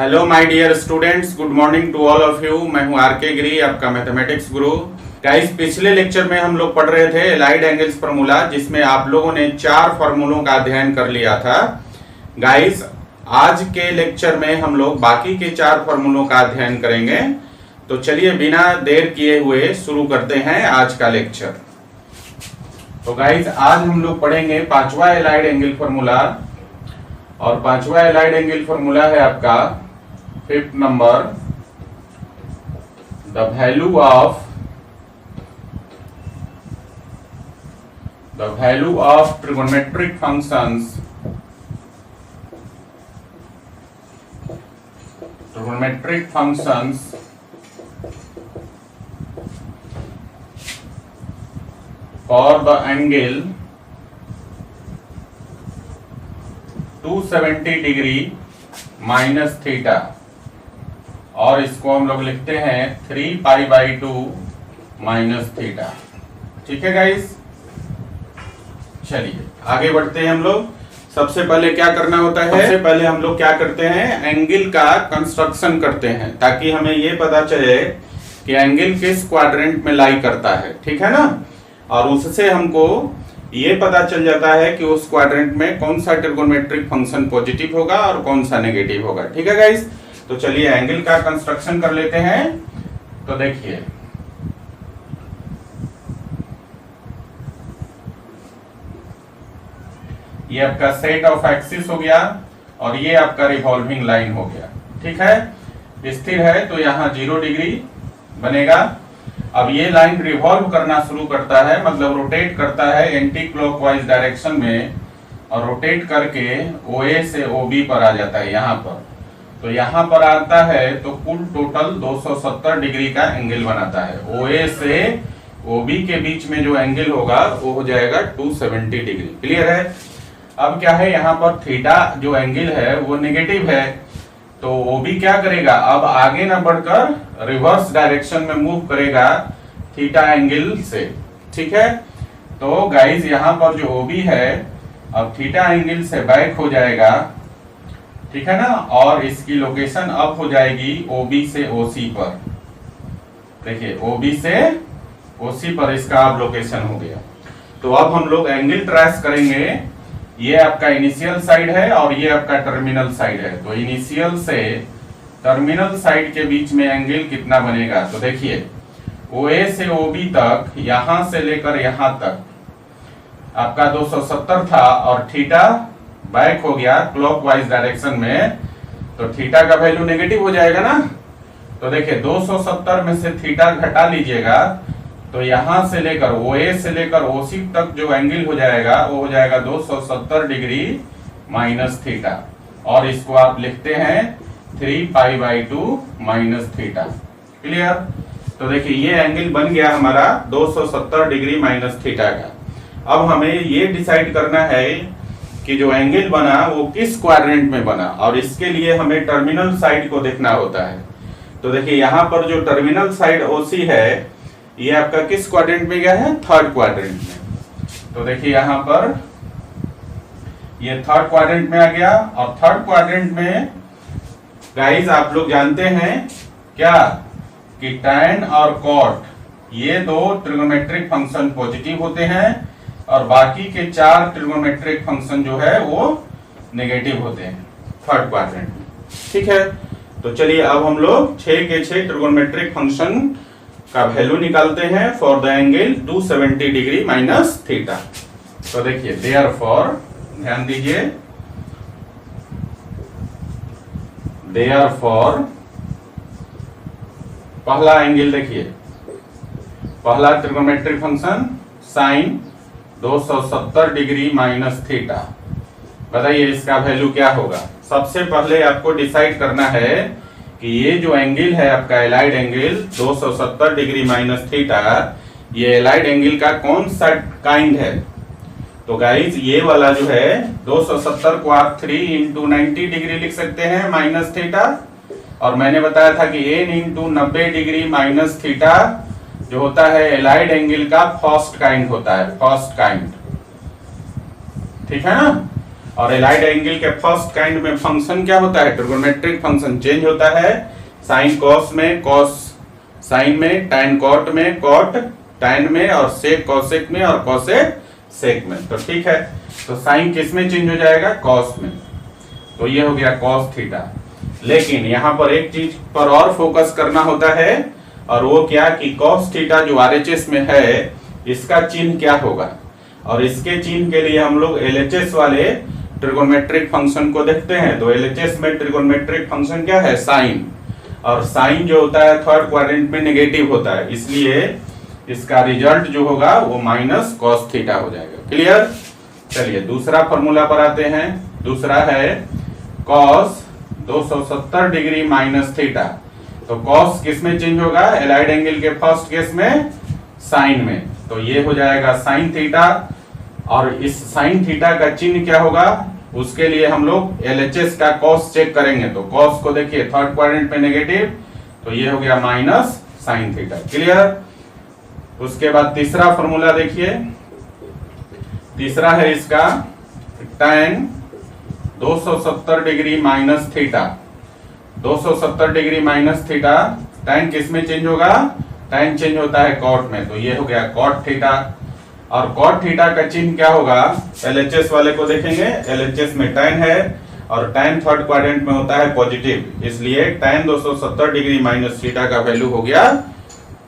Hello my dear students, good morning to all of you. मैं हूं are के गिरी, आपका मैथमेटिक्स गुरु। गाइस, पिछले लेक्चर में हम लोग पढ़ रहे थे एलाइड एंगल्स फार्मूला, जिसमें आप लोगों ने 4 फार्मूलों का अध्ययन कर लिया था। गाइस, आज के लेक्चर में हम लोग बाकी के 4 फार्मूलों का अध्ययन करेंगे। तो चलिए बिना देर किए हुए शुरू करते हैं आज का लेक्चर। तो गाइस, आज हम लोग पढ़ेंगे 5वां एलाइड एंगल फार्मूला, और 5वां एलाइड एंगल फार्मूला है आपका 5th number, the value of trigonometric functions for the angle 270 degree minus theta, और इसको हम लोग लिखते हैं 3π/2 माइनस थीटा। ठीक है गाइस, चलिए आगे बढ़ते हैं हम लोग। सबसे पहले क्या करना होता है, सबसे पहले हम लोग क्या करते हैं, एंगल का कंस्ट्रक्शन करते हैं, ताकि हमें ये पता चले कि एंगल किस क्वाड्रेंट में लाई करता है। ठीक है ना, और उससे हमको ये पता चल जाता है कि उस क्वाड्रेंट में कौन सा ट्रिगोनोमेट्रिक फंक्शन पॉजिटिव होगा और कौन सा नेगेटिव होगा। ठीक है गाइस, तो चलिए एंगल का कंस्ट्रक्शन कर लेते हैं। तो देखिए, ये आपका सेट ऑफ एक्सिस हो गया और ये आपका रिवॉल्विंग लाइन हो गया। ठीक है, स्थिर है तो यहाँ 0 डिग्री बनेगा। अब ये लाइन रिवॉल्व करना शुरू करता है, मतलब रोटेट करता है एंटी क्लॉकवाइज डायरेक्शन में, और रोटेट करके OA से OB पर आ जाता है यहाँ पर। तो यहाँ पर आता है तो कुल टोटल 270 डिग्री का एंगल बनाता है। OA से OB के बीच में जो एंगल होगा वो हो जाएगा 270 डिग्री। क्लियर है। अब क्या है, यहाँ पर थीटा जो एंगल है वो नेगेटिव है, तो OB क्या करेगा, अब आगे ना बढ़कर रिवर्स डायरेक्शन में मूव करेगा थीटा एंगल से। ठीक है, तो गाइस यहाँ पर जो OB है अब थीटा एंगल से बैक हो जाएगा। ठीक है ना, और इसकी लोकेशन अब हो जाएगी OB से OC पर। देखिए, OB से OC पर इसका अब लोकेशन हो गया। तो अब हम लोग एंगल ट्रेस करेंगे। ये आपका इनिशियल साइड है और ये आपका टर्मिनल साइड है। तो इनिशियल से टर्मिनल साइड के बीच में एंगल कितना बनेगा, तो देखिए OA से OB तक, यहां से लेकर यहां तक आपका 270 था, और थीटा बैक हो गया क्लॉकवाइज डायरेक्शन में, तो थीटा का वैल्यू नेगेटिव हो जाएगा ना। तो देखिए 270 में से थीटा घटा लीजिएगा, तो यहां से लेकर OA से लेकर OC तक जो एंगल हो जाएगा वो हो जाएगा 270 डिग्री माइनस थीटा, और इसको आप लिखते हैं 3π/2 माइनस थीटा। क्लियर। तो देखिए ये एंगल बन गया हमारा 270 डिग्री माइनस थीटा का। अब हमें ये डिसाइड करना है कि जो एंगल बना वो किस क्वाड्रेंट में बना, और इसके लिए हमें टर्मिनल साइड को देखना होता है। तो देखिए यहाँ पर जो टर्मिनल साइड OC है ये आपका किस क्वाड्रेंट में गया है, 3rd क्वाड्रेंट में। तो देखिए यहाँ पर ये 3rd क्वाड्रेंट में आ गया, और 3rd क्वाड्रेंट में गाइस आप लोग जानते हैं क्या कि tan और cot ये 2 ट्रिगोनोमेट्रिक फंक्शन पॉजिटिव होते हैं, और बाकी के 4 ट्रिगोनोमेट्रिक फंक्शन जो है वो नेगेटिव होते हैं 3rd क्वाड्रेंट में। ठीक है, तो चलिए अब हम लोग 6 के 6 ट्रिगोनोमेट्रिक फंक्शन का वैल्यू निकालते हैं for the angle 270 degree minus theta. तो देखिए देयरफॉर, ध्यान दीजिए, देयरफॉर पहला एंगल देखिए, पहला trigonometric function sine 270 degree minus theta. बताइए इसका वैल्यू क्या होगा। सबसे पहले आपको डिसाइड करना है कि ये जो एंगल है आपका allied angle 270 degree minus theta, ये एलाइड एंगल का कौन सा काइंड है। तो गाइज ये वाला जो है 270 को आप 3 × 90 डिग्री लिख सकते हैं माइनस थीटा, और मैंने बताया था कि n × 90 डिग्री माइनस थीटा जो होता है एलाइड एंगल का फर्स्ट काइंड होता है, फर्स्ट काइंड। ठीक है ना। और एलाइड एंगल के फर्स्ट काइंड में फंक्शन क्या होता है, ट्रिगोनोमेट्रिक फंक्शन चेंज होता है, साइन कॉस में, कॉस साइन में, टैन कॉट में, कॉट टैन में, और सेक कॉसेक में, और कॉसेक सेक में। तो ठीक है, तो साइन किस में चेंज हो जाएगा, कॉस में। तो ये हो गया कॉस थीटा। लेकिन यहाँ पर एक चीज पर और फोकस करना होता है, और वो क्या कि कॉस थीटा जो आरएचएस में है इसका चिन्ह क्या होगा, और इसके चिन्ह के लिए हम लोग एलएचएस वाले ट्रिगोनोमेट्रिक फंक्शन को देखते हैं। तो एलएचएस में ट्रिगोनोमेट्रिक फंक्शन क्या है, साइन, और साइन जो होता है थर्ड क्वाड्रेंट में नेगेटिव होता है, इसलिए इसका रिजल्ट जो होगा वो माइनस कॉस थीटा हो जाएगा। क्लियर। चलिए दूसरा फॉर्मूला पर आते हैं। दूसरा है कॉस 270 डिग्री माइनस थीटा। तो कॉस किस में चेंज होगा, एलाइड एंगल के फर्स्ट केस में साइन में, तो ये हो जाएगा साइन थीटा। और इस साइन थीटा का चिन्ह क्या होगा, उसके लिए हम लोग एलएचएस का कॉस चेक करेंगे। तो कॉस को देखिए थर्ड क्वाड्रेंट में नेगेटिव, तो ये हो गया माइनस साइन थीटा। क्लियर। उसके बाद तीसरा फॉर्मूला देखिए, तीसरा है इसका tan 270 degree minus theta. 270 degree minus theta, tan किस में चेंज होगा, tan चेंज होता है कॉट में, तो ये हो गया कॉट थीटा। और कॉट थीटा का चिन्ह क्या होगा, एलएचएस वाले को देखेंगे, एलएचएस में tan है, और tan थर्ड क्वाड्रेंट में होता है पॉजिटिव, इसलिए tan 270 डिग्री माइनस थीटा का वैल्यू हो गया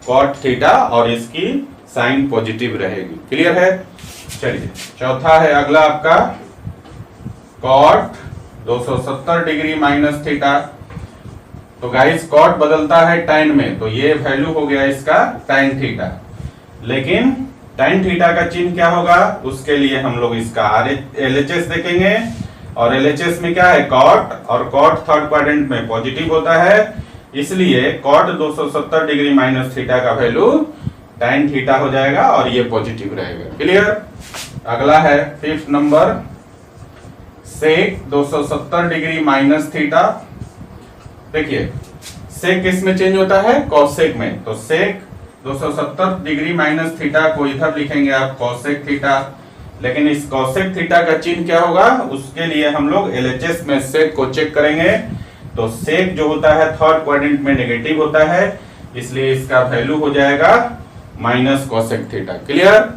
कॉट थीटा, और इसकी साइन पॉजिटिव रहेगी। क्लियर है। चलिए चौथा है अगला आपका कॉट 270 डिग्री माइनस थीटा। तो गाइस कॉट बदलता है tan में, तो ये वैल्यू हो गया इसका tan थीटा। लेकिन tan थीटा का चिन्ह क्या होगा, उसके लिए हम लोग इसका एलएचएस देखेंगे, और एलएचएस में क्या है कॉट, और कॉट थर्ड क्वाड्रेंट में पॉजिटिव होता है, इसलिए कॉट 270 डिग्री माइनस थीटा का वैल्यू tan थीटा हो जाएगा, और ये पॉजिटिव रहेगा। क्लियर। अगला है फिफ्थ नंबर सेक 270 डिग्री माइनस थीटा। देखिए सेक किस में चेंज होता है, कॉसेक में, तो सेक 270 डिग्री माइनस थीटा को इधर लिखेंगे आप कॉसेक थीटा। लेकिन इस कॉसेक थीटा का चिन्ह क्या होगा, उसके लिए हम लोग एलएचएस में सेक को चेक करेंगे। तो सेक जो होता है थर्ड क्वाड्रेंट में नेगेटिव होता है, इसलिए इसका वैल्यू हो जाएगा माइनस कॉसेक थीटा। क्लियर।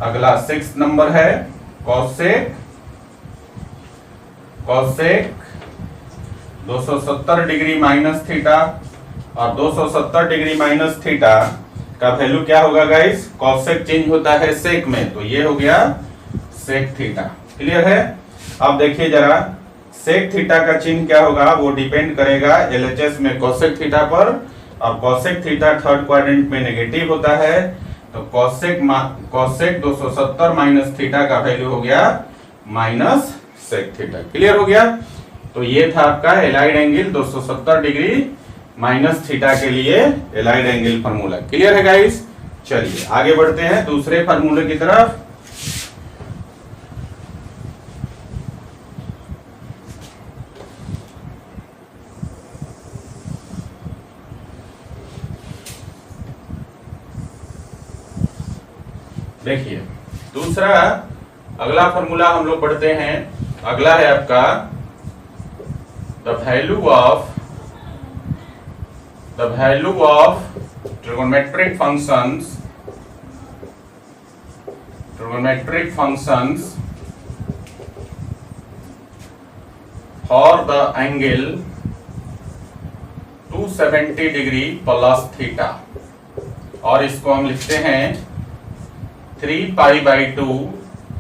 अगला सिक्स नंबर है कॉसेक 270 डिग्री माइनस थीटा, और 270 डिग्री माइनस थीटा का वैल्यू क्या होगा गाइस, कॉसेक चेंज होता है सेक में, तो ये हो गया सेक थीटा। क्लियर है। अब देखिए जरा सेक थीटा का चिन्ह क्या होगा, वो डिपेंड करेगा एलएचएस में कॉसेक थीटा पर, और कॉसेक थीटा थर्ड क्वाड्रेंट में नेगेटिव होता है, तो कॉसेक 270 माइनस थीटा का वैल्यू हो गया माइनस सेक थीटा। क्लियर हो गया। तो ये था आपका allied angle 270 degree minus theta के लिए एलाइड एंगल फार्मूला। क्लियर है गाइस। चलिए आगे बढ़ते हैं दूसरे फार्मूले की तरफ। देखिए दूसरा अगला फार्मूला हम लोग पढ़ते हैं। अगला है आपका the value of trigonometric functions for the angle 270 degree plus theta, और इसको हम लिखते हैं 3π/2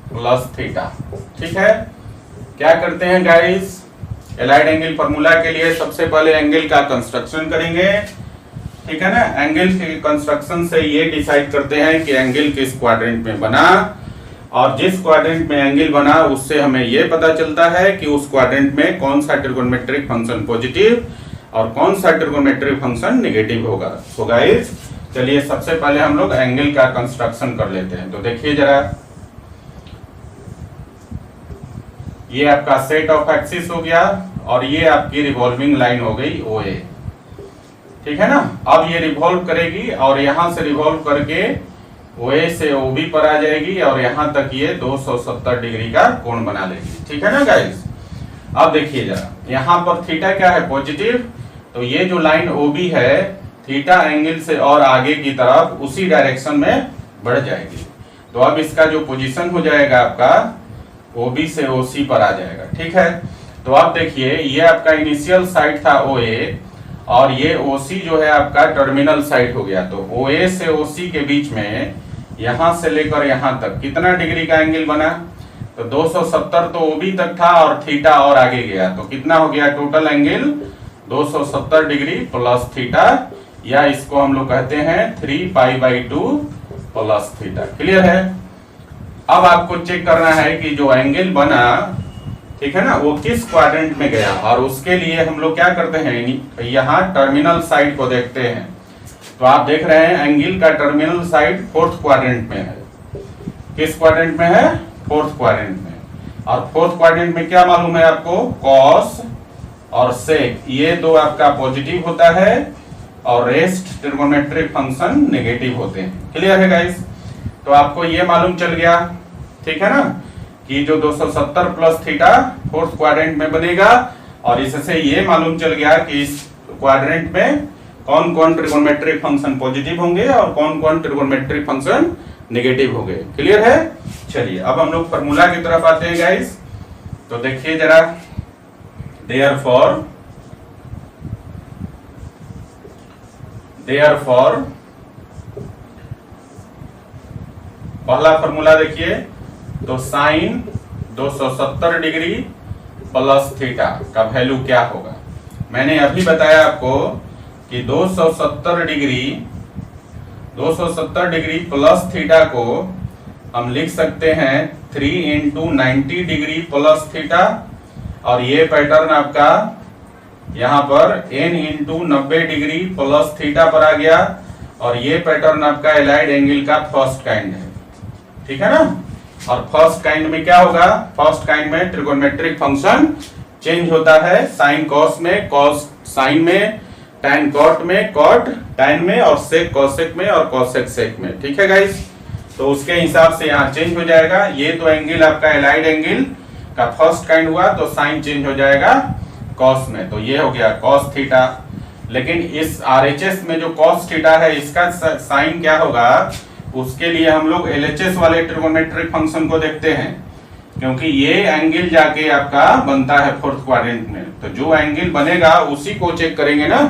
प्लस थीटा। ठीक है। क्या करते हैं गाइस, एलाइड एंगल फार्मूला के लिए सबसे पहले एंगल का कंस्ट्रक्शन करेंगे। ठीक है ना। एंगल के कंस्ट्रक्शन से ये डिसाइड करते हैं कि एंगल किस क्वाड्रेंट में बना, और जिस क्वाड्रेंट में एंगल बना उससे हमें ये पता चलता है कि उस क्वाड्रेंट में कौन सा ट्रिगोनोमेट्रिक फंक्शन पॉजिटिव और कौन सा ट्रिगोनोमेट्रिक फंक्शन नेगेटिव होगा। सो गाइस चलिए सबसे पहले हम लोग एंगल का कंस्ट्रक्शन कर लेते हैं। तो देखिए जरा, ये आपका सेट ऑफ एक्सिस हो गया, और ये आपकी रिवॉल्विंग लाइन हो गई OA। ठीक है ना। अब ये रिवॉल्व करेगी, और यहां से रिवॉल्व करके OA से OB पर आ जाएगी और यहां तक ये 270 डिग्री का कोण बना लेगी। ठीक है ना गाइस। अब देखिए जरा, यहां पर थीटा क्या है, पॉजिटिव, तो ये जो लाइन OB है थीटा एंगल से और आगे की तरफ उसी डायरेक्शन में बढ़ जाएगी। तो अब इसका जो पोजीशन हो जाएगा आपका OB से OC पर आ जाएगा। ठीक है, तो आप देखिए ये आपका इनिशियल साइड था OA और ये OC जो है आपका टर्मिनल साइड हो गया। तो OA से OC के बीच में यहां से लेकर यहां तक कितना डिग्री का एंगल बना, तो 270 तो OB तक था और थीटा और आगे गया, तो कितना हो गया total angle 270 degree plus theta, या इसको हम लोग कहते हैं 3π/2 प्लस थीटा। क्लियर है। अब आपको चेक करना है कि जो एंगल बना, ठीक है ना, वो किस क्वाड्रेंट में गया, और उसके लिए हम लोग क्या करते हैं, यहाँ टर्मिनल साइड को देखते हैं। तो आप देख रहे हैं एंगल का टर्मिनल साइड फोर्थ क्वाड्रेंट में है। किस क्वाड्रेंट में है, फोर्थ क्वाड्रेंट में। और फोर्थ क्वाड्रेंट में क्या मालूम है आपको, कॉस और सेक ये दो आपका पॉजिटिव होता है और रेस्ट ट्रिगोनोमेट्रिक फंक्शन नेगेटिव होते हैं। क्लियर है गाइस। तो आपको ये मालूम चल गया, ठीक है ना, कि जो 270 प्लस थीटा फोर्थ क्वाड्रेंट में बनेगा, और इससे ये मालूम चल गया कि इस क्वाड्रेंट में कौन कौन ट्रिगोनोमेट्रिक फंक्शन पॉजिटिव होंगे और कौन कौन ट्रिगोनोमेट्रिक फंक्शन नेगेटिव होंगे। क्लियर है। चलिए अब हम लोग फार्मूला की तरफ आते हैं गाइस। तो देखिए जरा, देयरफॉर पहला फार्मूला देखिए, तो साइन 270 डिग्री प्लस थीटा का वैल्यू क्या होगा। मैंने अभी बताया आपको कि 270 डिग्री प्लस थीटा को हम लिख सकते हैं 3 × 90 डिग्री प्लस थीटा, और ये पैटर्न आपका यहाँ पर n × 90 डिग्री प्लस थीटा पर आ गया, और ये पैटर्न आपका एलाइड एंगल का फर्स्ट काइंड है। ठीक है ना। और फर्स्ट काइंड में क्या होगा, फर्स्ट काइंड में ट्रिगोनोमेट्रिक फंक्शन चेंज होता है, साइन कॉस में, कॉस साइन में, टैन कॉट में, कॉट टैन में, और सेक कॉसेक में, और कॉसेक सेक में। ठीक है गाइस। तो उसके हिसाब से यहाँ चेंज हो जाएगा। ये तो एंगल आपका एलाइड एंगल का फर्स्ट काइंड हुआ, तो साइन चेंज हो जाएगा कॉस में, तो ये हो गया कॉस थीटा। लेकिन इस RHS में जो कॉस थीटा है इसका साइन क्या होगा, उसके लिए हम लोग LHS वाले ट्रिगोनोमेट्रिक फंक्शन को देखते हैं, क्योंकि ये एंगल जाके आपका बनता है फोर्थ क्वाड्रेंट में। तो जो एंगल बनेगा उसी को चेक करेंगे ना,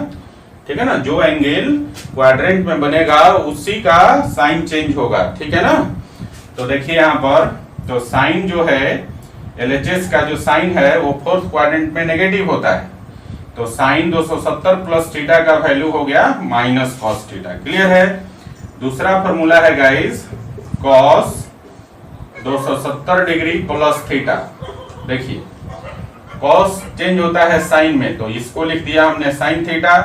ठीक है ना, जो एंगल क्वाड्रेंट में बनेगा उसी का साइन चेंज होगा। ठीक है ना। तो देखिए यहाँ पर, तो साइन जो है LHS का जो साइन है वो फोर्थ क्वाड्रेंट में नेगेटिव होता है, तो साइन 270 प्लस थीटा का वैल्यू हो गया माइनस कॉस थीटा। क्लियर है। दूसरा फॉर्मूला है guys, cos 270 degree plus theta. देखिए कॉस चेंज होता है साइन में, तो इसको लिख दिया हमने साइन थीटा,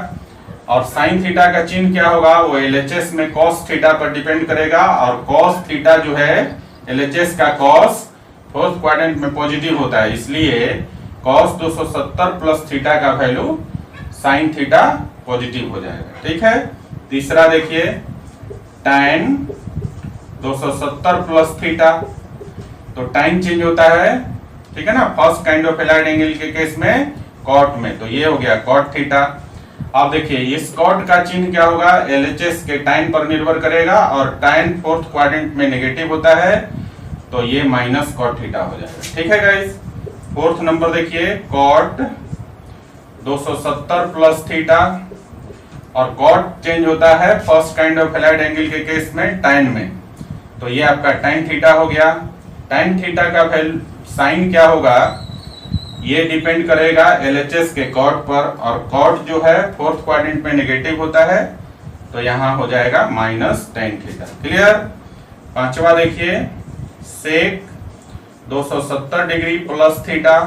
और साइन थीटा का चिन्ह क्या होगा, वो LHS में कॉस थीटा पर डिपेंड करेगा, और कॉस थीटा जो है LHS का कॉस फोर्थ क्वाड्रेंट में पॉजिटिव होता है, इसलिए कॉस 270 प्लस थीटा का वैल्यू साइन थीटा पॉजिटिव हो जाएगा। ठीक है। तीसरा देखिए, टैन 270 प्लस थीटा, तो टैन चेंज होता है, ठीक है ना, first kind of allied angle के केस में कॉट में, तो ये हो गया कॉट थीटा। अब देखिए इस कॉट का चिन्ह क्या होगा, LHS के टैन पर निर्भर करेगा, और टैन फोर्थ क्वाड्रेंट में नेगेटिव होता है, तो ये माइनस कॉट थीटा हो जाएगा। ठीक है गाइस। फोर्थ नंबर देखिए, कॉट 270 प्लस थीटा, और कॉट चेंज होता है first kind of allied angle के केस में टैन में, तो ये आपका टैन थीटा हो गया। टैन थीटा का वैल्यू साइन क्या होगा, ये डिपेंड करेगा LHS के कॉट पर, और कॉट जो है फोर्थ क्वाड्रेंट में नेगेटिव होता है, तो यहाँ हो जाएगा माइनस टैन थीटा। क्लियर। पांचवा देखिए, सेक 270 डिग्री प्लस थीटा,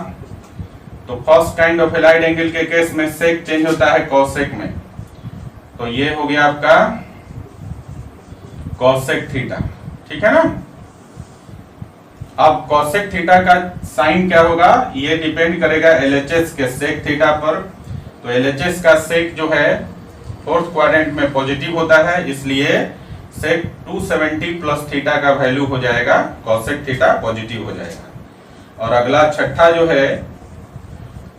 तो first kind of allied angle के केस में सेक चेंज होता है कॉसेक में, तो ये हो गया आपका कॉसेक थीटा। ठीक है ना। अब कॉसेक थीटा का साइन क्या होगा, ये डिपेंड करेगा LHS के सेक थीटा पर, तो LHS का सेक जो है फोर्थ क्वाड्रेंट में पॉजिटिव होता है, इसलिए सेक 270 प्लस थीटा का वैल्यू हो जाएगा कॉसेक थीटा पॉजिटिव हो जाएगा। और अगला छठा जो है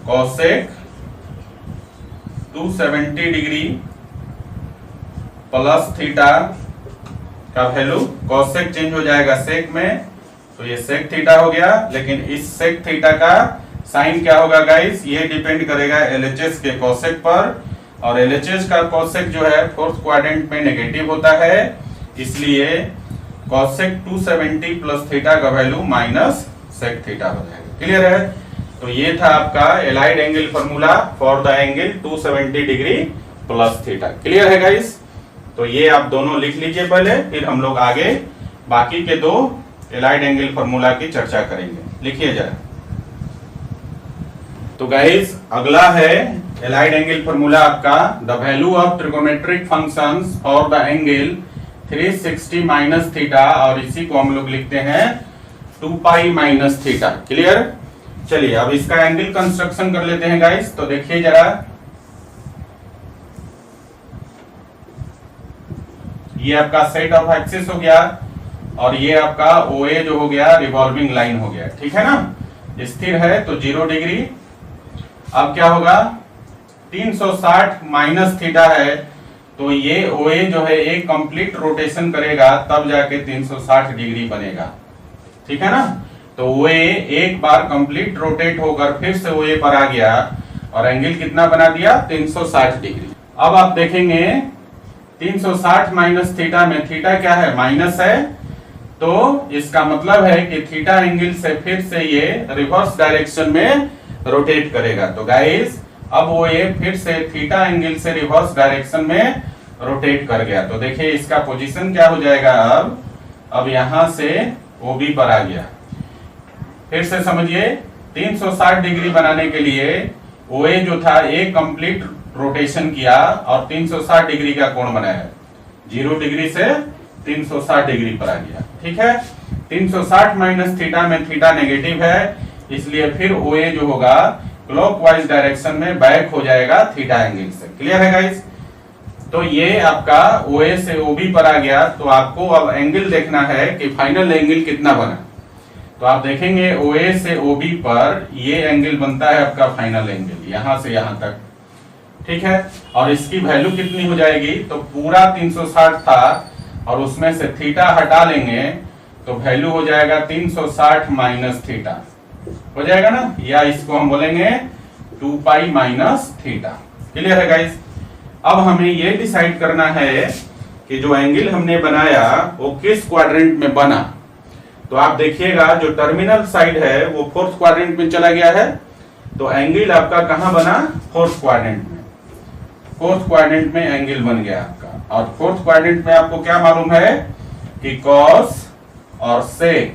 कॉसेक 270 डिग्री प्लस थीटा का वैल्यू, कॉसेक चेंज हो जाएगा सेक में, तो ये सेक थीटा हो गया। लेकिन इस सेक थीटा का साइन क्या होगा गाइस, ये डिपेंड करेगा एलएचएस के कॉसेक पर, और एलएचएस का कॉसेक जो है फोर्थ क्वाड्रेंट में नेगेटिव होता है, इसलिए कॉसेक 270 प्लस थीटा का वैल्यू माइनस सेक थीटा हो जाएगा। क्लियर है? तो ये था आपका allied angle formula for the angle 270 degree plus theta. Clear है गाइस? तो ये आप दोनों लिख लीजिए पहले, फिर हम लोग आगे बाकी के दो एलाइड एंगल फॉर्मूला की चर्चा करेंगे। लिखिए जरा। तो गाइस अगला है एलाइड एंगल फॉर्मूला आपका, the value of trigonometric functions for the angle 360 minus theta, और इसी को हम लोग लिखते हैं 2 पाई माइनस थीटा। क्लियर? चलिए अब इसका एंगल कंस्ट्रक्शन कर लेते हैं गाइस। तो देखिए जरा, ये आपका सेट ऑफ एक्सिस हो गया, और ये आपका OA जो हो गया रिवॉल्विंग लाइन हो गया। ठीक है ना? स्थिर है तो 0 डिग्री। अब क्या होगा, 360 माइनस थीटा है, तो ये OA जो है एक कंप्लीट रोटेशन करेगा तब जाके 360 डिग्री बनेगा। ठीक है ना? तो OA एक बार कंप्लीट रोटेट होकर फिर से OA पर आ गया और एंगल कितना बना दिया, 360 डिग्री। अब आप देखेंगे 360 माइनस थीटा में थीटा क्या है, माइनस है, तो इसका मतलब है कि थीटा एंगल से फिर से ये रिवर्स डायरेक्शन में रोटेट करेगा। तो गाइस अब वो ये फिर से थीटा एंगल से रिवर्स डायरेक्शन में रोटेट कर गया। तो देखिए इसका पोजीशन क्या हो जाएगा, अब यहां से OB पर आ गया। फिर से समझिए, 360 डिग्री बनाने के लिए OA जो था एक कंप्लीट रोटेशन किया और 360 डिग्री का कोण बनाया, 0 डिग्री से 360 डिग्री पर आ गया। ठीक है? 360 माइनस थीटा में थीटा नेगेटिव है, इसलिए फिर OA जो होगा क्लॉकवाइज डायरेक्शन में बैक हो जाएगा थीटा एंगल से। क्लियर है गाइस? तो ये आपका OA से OB पर आ गया, तो आपको अब एंगल देखना है कि फाइनल एंगल कितना बना। तो आप देखेंगे OA से OB पर ये एंगल बनता है आपका फाइनल एंगल, यहां से यहां तक। ठीक है? और इसकी वैल्यू कितनी हो जाएगी, तो पूरा 360 था और उसमें से थीटा हटा लेंगे तो वैल्यू हो जाएगा 360 माइनस थीटा हो जाएगा ना, या इसको हम बोलेंगे 2 पाई माइनस थीटा। क्लियर है गाइस? अब हमें ये डिसाइड करना है कि जो एंगल हमने बनाया वो किस क्वाड्रेंट में बना। तो आप देखिएगा जो टर्मिनल साइड है वो फोर्थ क्वाड्रेंट में चला गया है, तो एंगल आपका कहां बना, फोर्थ क्वाड्रेंट में। फोर्थ क्वाड्रेंट में एंगल बन गया आपका, और फोर्थ क्वाड्रेंट में आपको क्या मालूम है कि कॉस और सेक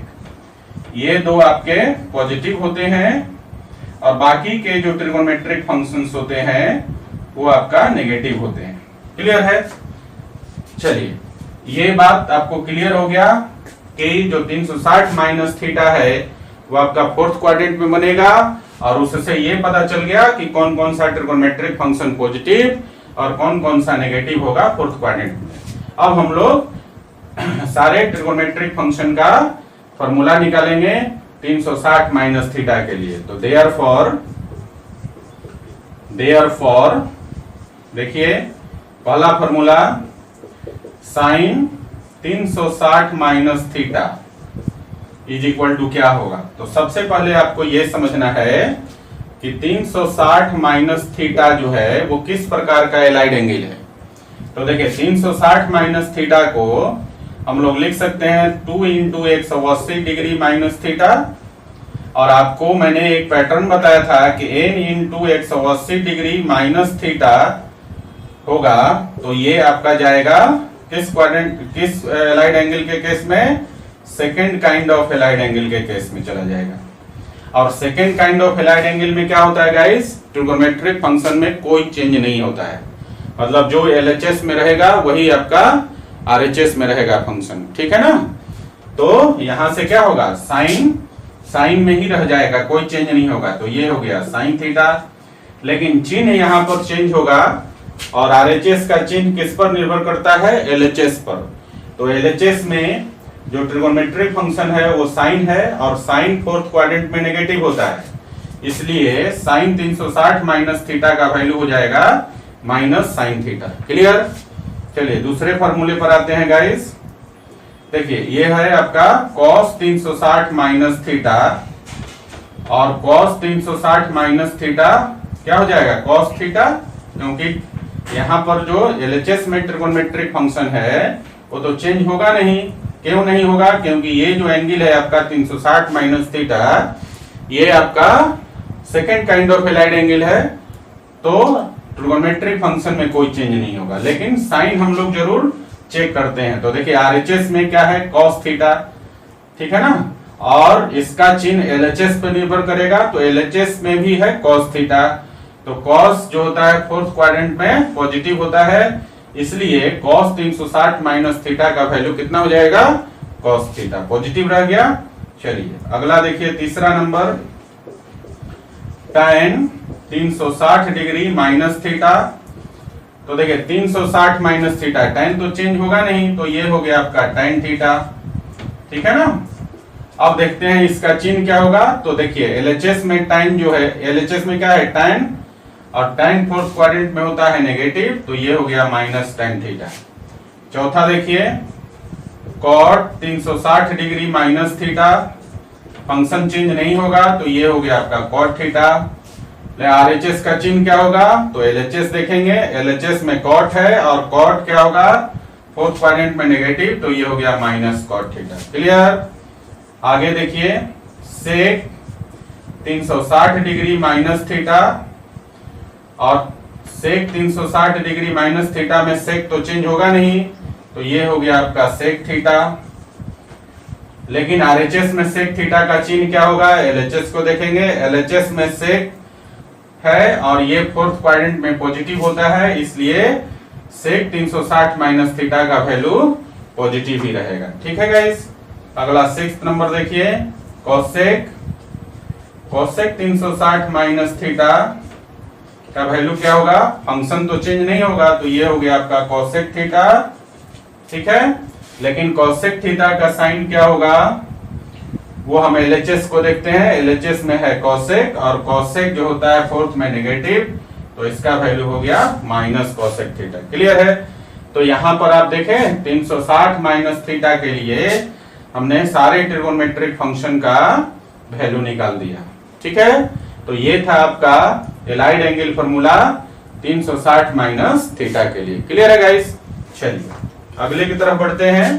ये दो आपके पॉजिटिव होते हैं, और बाकी के जो ट्रिगोनोमेट्रिक फंक्शंस होते हैं वो आपका नेगेटिव होते हैं। क्लियर है? चलिए ये बात आपको क्लियर हो गया कि जो 360 माइनस थीटा है वो आपका फोर्थ क्वाड्रेंट में बनेगा, और उससे ये पता चल गया कि कौन कौन सा ट्रिगोनोमेट्रिक फंक्शन पॉजिटिव और कौन कौन सा नेगेटिव होगा फोर्थ क्वाड्रेंट में। अब हम लोग सारे ट्रिगोनोमेट्रिक फंक्शन का फॉर्मूला निकालेंगे 360 माइनस थीटा के लिए। तो देयरफॉर देखिए पहला formula sine 360 minus theta is equal to क्या होगा। तो सबसे पहले आपको यह समझना है कि 360 माइनस थीटा जो है वो किस प्रकार का एलाइड एंगल है। तो देखिए 360 माइनस थीटा को हम लोग लिख सकते हैं 2 इंटू 180 डिग्री माइनस थीटा, और आपको मैंने एक पैटर्न बताया था कि n into 180 degree minus theta होगा, तो ये आपका जाएगा किस क्वाड्रेंट, किस एलाइड एंगल के केस में, second kind of allied angle के केस में चला जाएगा। और second kind of allied angle में क्या होता है गाइस, ट्रिगोनोमेट्रिक फंक्शन में कोई चेंज नहीं होता है, मतलब जो LHS में रहेगा वही आपका RHS में रहेगा फंक्शन। ठीक है ना? तो यहां से क्या होगा, साइन में ही रह जाएगा, कोई चेंज नहीं होगा। तो ये हो गया साइन थीटा, लेकिन चिन्ह यहां पर चेंज होगा, और RHS का चिन्ह किस पर निर्भर करता है, LHS पर। तो LHS में जो ट्रिगोनोमेट्रिक फंक्शन है वो साइन है और साइन फोर्थ क्वाड्रेंट में नेगेटिव होता है, इसलिए साइन 360 माइनस थीटा का वैल्यू हो जाएगा माइनस साइन थीटा। क्लियर? चलिए दूसरे फॉर्मूले पर आते हैं गाइस। देखिए ये है आपका cos 360 माइनस थीटा और cos 360 माइनस थीटा क्या हो जाएगा cos थीटा, क्योंकि यहाँ पर जो LHS में ट्रिगोनोमेट्रिक फंक्शन है वो तो चेंज होगा नहीं। क्यों नहीं होगा? क्योंकि ये जो एंगल है आपका 360 माइनस थीटा, ये आपका second kind of allied angle है, तो ट्रिगोनोमेट्रिक फंक्शन में कोई चेंज नहीं होगा। लेकिन साइन हम लोग जरूर चेक करते हैं। तो देखिए RHS में क्या है cos थीटा, ठीक है ना, और इसका चिन्ह LHS पर निर्भर करेगा, तो LHS में भी है cos थीटा। तो cos जो होता है फोर्थ क्वाड्रेंट में पॉजिटिव होता है, इसलिए cos 360 माइनस थीटा का वैल्यू कितना हो जाएगा cos थीटा, पॉजिटिव रह गया। चलिए अगला देखिए तीसरा number, tan 360 degree minus theta. तो देखिए 360 माइनस थीटा, tan तो चेंज होगा नहीं, तो ये हो गया आपका tan थीटा, ठीक है ना। अब देखते हैं इसका चिन्ह क्या होगा। तो देखिए LHS में tan जो है, LHS में क्या है tan, और tan फोर्थ क्वाड्रेंट में होता है नेगेटिव, तो ये हो गया माइनस tan थीटा। चौथा देखिए cot 360 degree minus theta, function change नहीं होगा, तो ये हो गया आपका cot थीटा। RHS का चिन्ह क्या होगा? तो LHS देखेंगे, LHS में cot है और cot क्या होगा फोर्थ क्वाड्रेंट में नेगेटिव, तो ये हो गया माइनस cot थीटा। क्लियर? आगे देखिए sec 360 डिग्री माइनस थीटा, और sec 360 डिग्री माइनस थीटा में sec तो चेंज होगा नहीं, तो ये हो गया आपका sec थीटा। लेकिन RHS में sec थीटा का चिन्ह क्या होगा? LHS को देखेंगे, LHS में sec है और ये फोर्थ क्वाड्रेंट में पॉजिटिव होता है, इसलिए sec 360 माइनस थीटा का वैल्यू पॉजिटिव ही रहेगा। ठीक है गाइस? अगला 6th नंबर देखिए, cosec 360 माइनस थीटा का वैल्यू क्या होगा? फंक्शन तो चेंज नहीं होगा, तो ये हो गया आपका cosec थीटा, ठीक है। लेकिन cosec थीटा का साइन क्या होगा वो हम LHS को देखते हैं। LHS में है cosec, और cosec जो होता है फोर्थ में नेगेटिव, तो इसका वैल्यू हो गया माइनस cosec थीटा। क्लियर है? तो यहां पर आप देखें 360 माइनस थीटा के लिए हमने सारे ट्रिगोनोमेट्रिक फंक्शन का वैल्यू निकाल दिया। ठीक है, तो ये था आपका allied angle formula 360 minus theta के लिए। क्लियर है गाइस? चलिए अगले की तरफ बढ़ते हैं।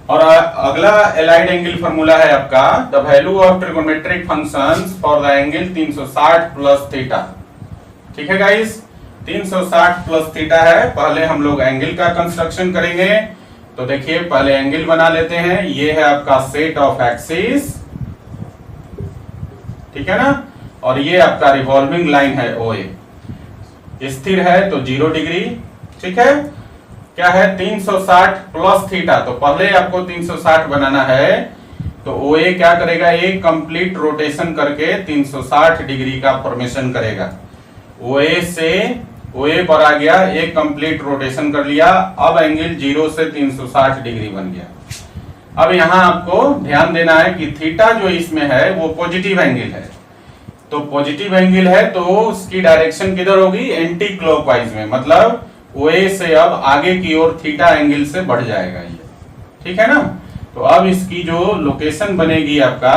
और अगला एलाइड एंगल फॉर्मूला है आपका the value of trigonometric functions for the angle 360 plus theta. ठीक है गाइस, 360 प्लस थीटा है। पहले हम लोग एंगल का कंस्ट्रक्शन करेंगे। तो देखिए पहले एंगल बना लेते हैं। ये है आपका सेट ऑफ एक्सिस, ठीक है ना, और ये आपका रिवॉल्विंग लाइन है OA, स्थिर है तो 0 डिग्री। ठीक है, क्या है 360 प्लस थीटा, तो पहले आपको 360 बनाना है। तो OA क्या करेगा, एक कंप्लीट रोटेशन करके 360 डिग्री का फॉर्मेशन करेगा। OA से OA पर आ गया, एक कंप्लीट रोटेशन कर लिया। अब एंगल 0 से 360 डिग्री बन गया। अब यहां आपको ध्यान देना है कि थीटा जो इसमें है वो पॉजिटिव एंगल है। तो पॉजिटिव एंगल है तो उसकी डायरेक्शन किधर होगी? एंटी क्लॉकवाइज में, मतलब OA से अब आगे की ओर थीटा एंगल से बढ़ जाएगा ये। ठीक है ना, तो अब इसकी जो लोकेशन बनेगी आपका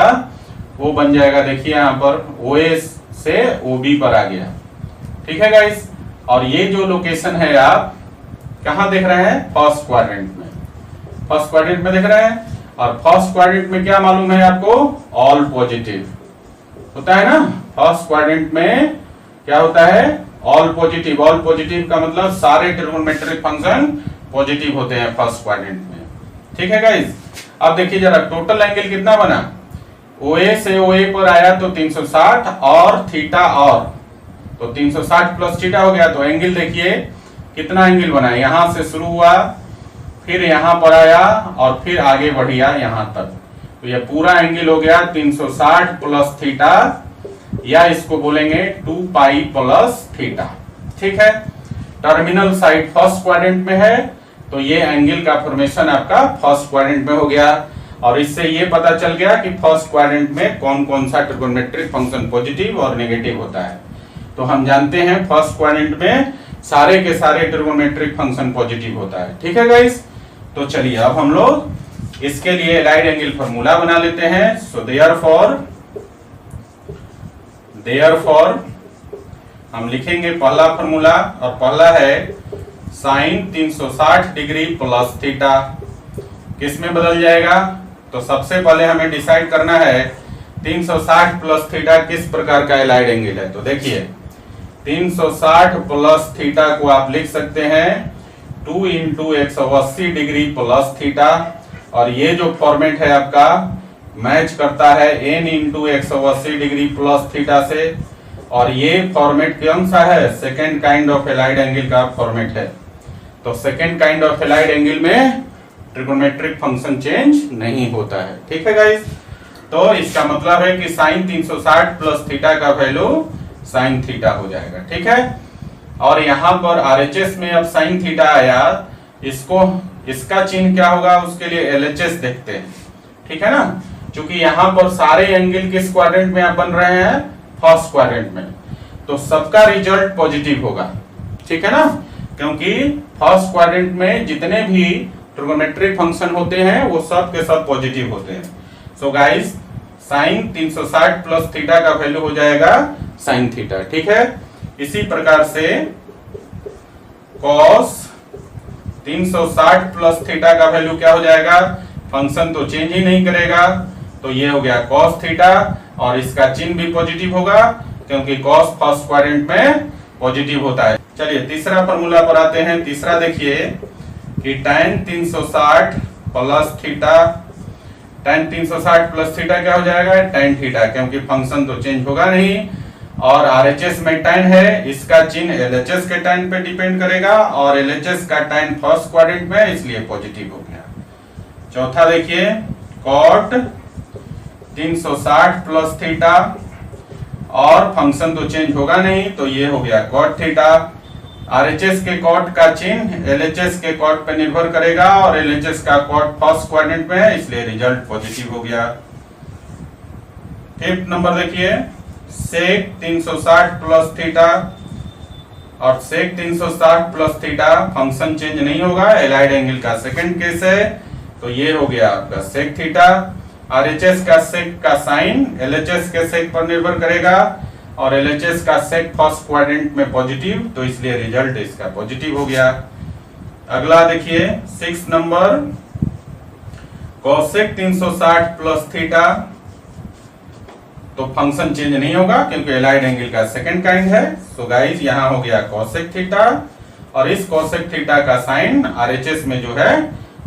वो बन जाएगा, देखिए यहां पर OA से OB पर आ गया। ठीक है गाइस, और ये जो लोकेशन है आप कहां देख रहे हैं? फर्स्ट क्वाड्रेंट में। फर्स्ट क्वाड्रेंट में देख रहे हैं, और फर्स्ट क्वाड्रेंट में क्या मालूम है आपको? ऑल पॉजिटिव होता है ना। फर्स्ट क्वाड्रेंट में क्या होता है? All positive. ऑल पॉजिटिव का मतलब सारे ट्रिगोनोमेट्रिक फंक्शन पॉजिटिव होते हैं फर्स्ट क्वाड्रेंट में। ठीक है गाइस, अब देखिए जरा टोटल एंगल कितना बना। OA से OA पर आया तो 360 और थीटा, और तो 360 प्लस थीटा हो गया। तो एंगल देखिए कितना एंगल बना, यहां से शुरू हुआ, फिर यहां पर आया और फिर आगे बढ़िया यहां तक। तो ये पूरा एंगल हो गया 360 प्लस थीटा, या इसको बोलेंगे 2 पाई प्लस थीटा। ठीक है, टर्मिनल साइड फर्स्ट क्वाड्रेंट में है, तो ये एंगल का फॉर्मेशन आपका फर्स्ट क्वाड्रेंट में हो गया। और इससे ये पता चल गया कि फर्स्ट क्वाड्रेंट में कौन कौन सा ट्रिगोनोमेट्रिक फंक्शन पॉजिटिव और नेगेटिव होता है। तो हम जानते हैं फर्स्ट क्वाड्रेंट में सारे के सारे ट्रिगोनोमेट्रिक फंक्शन पॉजिटिव होता है। ठीक है गाइस, तो चलिए अब हम लोग इसके लिए एलाइड एंगल फॉर्मूला बना लेते हैं। सो देयरफॉर हम लिखेंगे पहला फॉर्मूला, और पहला है साइन 360 डिग्री प्लस थीटा। किस में बदल जाएगा? तो सबसे पहले हमें डिसाइड करना है 360 प्लस थीटा किस प्रकार का एलाइड एंगल है। तो देखिए 360 प्लस थीटा को आप लिख सकते हैं 2 इंटू 180 डिग्री प्लस थीटा, और ये जो फॉर्मेट है आपका मैच करता है n into 180 degree plus theta से, और ये फॉर्मेट कौन सा है? Second kind of allied angle का फॉर्मेट है। तो second kind of allied angle में ट्रिगोनोमेट्रिक फंक्शन चेंज नहीं होता है। ठीक है गाइस, तो इसका मतलब है कि साइन 360 प्लस थीटा का वैल्यू साइन थीटा हो जाएगा। ठीक है, और यहाँ पर आरएचएस में अब साइन थीटा आया, इसका चिन्ह क्या होगा उसके लिए एलएचएस देखते हैं। ठीक है ना, क्योंकि यहाँ पर सारे एंगल किस क्वाड्रेंट में आप बन रहे हैं? फर्स्ट क्वाड्रेंट में, तो सबका रिजल्ट पॉजिटिव होगा। ठीक है ना, क्योंकि फर्स्ट क्वाड्रेंट में जितने भी ट्रिगोनोमेट्रिक फंक्शन होते हैं वो सब के सब पॉजिटिव होते हैं। So guys sine 360 plus theta का वैल्यू हो जाएगा साइन थीटा। ठीक है, इसी प्रकार से कॉस 360 प्लस थीटा का वैल्यू क्या हो जाएगा? फंक्शन तो चेंज ही नहीं करेगा, तो ये हो गया कॉस थीटा, और इसका चिन्ह भी पॉजिटिव होगा क्योंकि कॉस फर्स्ट क्वाड्रेंट में पॉजिटिव होता है। चलिए तीसरा फॉर्मूला पर आते हैं। तीसरा देखिए कि tan 360 plus theta, tan 360 plus theta क्या हो जाएगा? tan थीटा, क्योंकि फंक्शन तो चेंज होगा नहीं, और आरएचएस में tan है, इसका चिन्ह एलएचएस के tan पे डिपेंड करेगा, और एलएचएस का tan फर्स्ट क्वाड्रेंट में इसलिए पॉजिटिव हो गया। चौथा देखिए cot 360 प्लस थीटा, और फंक्शन तो चेंज होगा नहीं, तो ये हो गया cot थीटा। आरएचएस के cot का चिन्ह एलएचएस के cot पे निर्भर करेगा, और एलएचएस का cot फर्स्ट क्वाड्रेंट में है, इसलिए रिजल्ट पॉजिटिव हो गया। फिफ्थ नंबर देखिए sec 360 प्लस थीटा, और sec 360 plus theta function change नहीं होगा, एलाइड एंगल का सेकंड केस है, तो ये हो गया आपका sec थीटा। आरएचएस का sec का साइन एलएचएस के sec पर निर्भर करेगा, और एलएचएस का sec फर्स्ट क्वाड्रेंट में पॉजिटिव, तो इसलिए रिजल्ट इसका पॉजिटिव हो गया। अगला देखिए 6 नंबर cosec 360 प्लस थीटा, तो फंक्शन चेंज नहीं होगा क्योंकि एलाइड एंगल का सेकंड काइंड है। सो गाइस यहाँ हो गया cosec थीटा, और इस cosec थीटा का साइन आरएचएस में जो है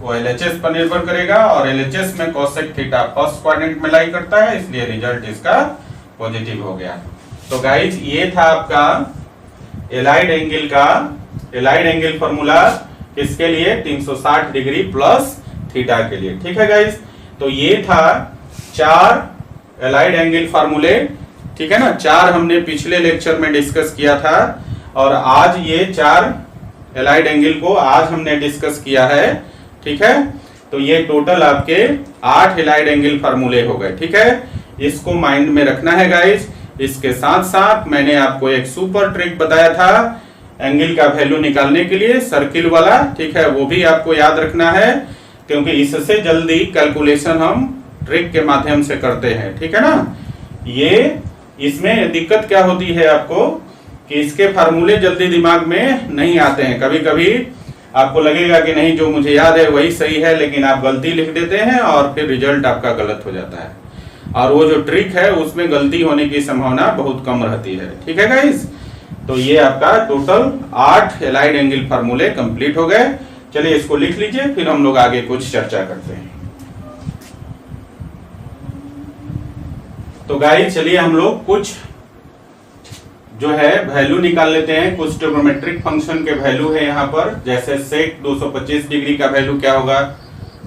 वो एलएचएस पर निर्भर करेगा, और एलएचएस में cosec थीटा फर्स्ट क्वाड्रेंट में लाई करता है, इसलिए रिजल्ट इसका पॉजिटिव हो गया। तो गाइस ये था आपका एलाइड एंगल फॉर्मूला किसके लिए? 360 डिग्री प्लस थीटा के लिए। ठीक है गाइस, तो ये था 4 एलाइड एंगल फार्मूले। ठीक है ना, 4 हमने पिछले लेक्चर में डिस्कस किया था, और आज ये 4 एलाइड एंगल को आज हमने डिस्कस किया है। ठीक है, तो ये टोटल आपके 8 एलाइड एंगल फार्मूले हो गए। ठीक है, इसको माइंड में रखना है गाइस। इसके साथ साथ मैंने आपको एक सुपर ट्रिक बताया था एंगल का वैल्यू निकालने के लिए, सर्किल वाला। ठीक है, वो भी आपको याद रखना है, क्योंकि इससे जल्दी कैलकुलेशन हम ट्रिक के माध्यम से करते हैं। ठीक है ना, ये इसमें दिक्कत क्या होती है आपको कि इसके फार्मूले जल्दी दिमाग में नहीं आते हैं। कभी कभी आपको लगेगा कि नहीं जो मुझे याद है वही सही है, लेकिन आप गलती लिख देते हैं और फिर रिजल्ट आपका गलत हो जाता है, और वो जो ट्रिक है उसमें गलती होने की संभावना बहुत कम रहती है। ठीक है गाइस, तो ये आपका टोटल 8 एलाइड एंगल फार्मूले कंप्लीट हो गए। चलिए इसको लिख लीजिए, फिर हम लोग आगे कुछ चर्चा करते हैं। तो गाइस चलिए हम लोग कुछ जो है वैल्यू निकाल लेते हैं। कुछ ट्रिग्नोमेट्रिक फंक्शन के वैल्यू है यहाँ पर, जैसे सेक 225 डिग्री का वैल्यू क्या होगा,